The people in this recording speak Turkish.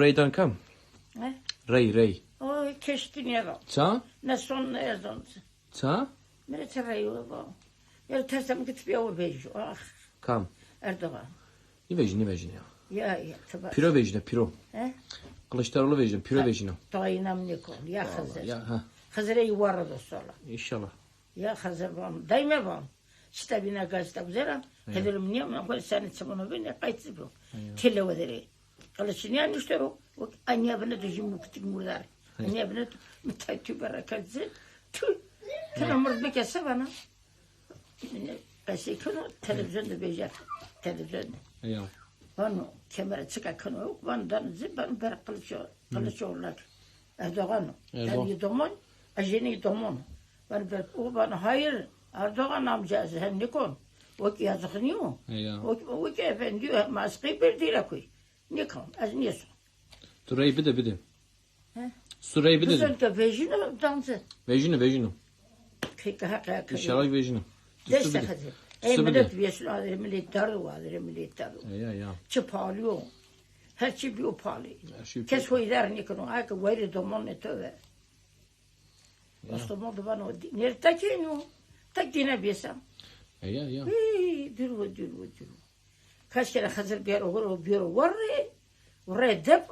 Ray'dan kam? Ne? Ray. O keşti niye var? Ça? Ne son ne yazdı? Ça? Mene terayı var. Ya tersem gidip ya beijo. Ah Kam? Erdoğan. Ne vejine ya? Ya tabii. Piro vejine, piro. He? Kılıçdaroğlu vejine, piro vejine. Tayinam ne kol? Ya hazır. Ya ha. Hazıra yuvarladı sonra. İnşallah. Ya hazır var. Dayma var. İşte bina gazete güzel. Hedelim niye mi? Koy sen içimonu bir ne kayıtsız bu. Telle vedere. Kılıçını yanlıştır o. O anne bana da şimdi küçük murdar. Anne bana müteahhit bereketli. Tanımır bir kese bana. Kase konu televizyonda becer. Televizyonda. Ya. Onu kamera çıkar konu. Ondan zıban bir kılıç olurlar. Erdoğan. Yani domon. Ajeni domon. O bana hayır. Erdoğan amcası hem ne kon. O ki yazık niye o? O ki efendi maske bir dile koy. Ne kon? Az niye son? Turayı bir de. He? Surayı bir de. Güzel ki vejino dansı. Vejine. Kaka. İnşallah vejine. Deste hazır. Millet viyesin adı millet darı vardır millet darı. Ya. Çıpalıyor. Her şey bir pahalı. şey Kes koylar ne kon? Ay ki veri domon ne töve. Aslında modu bana nerede ki no? Tak dine biesam. Ya. Duru. Kaç kere hazır bir yer olur, bir yer var. Oraya dep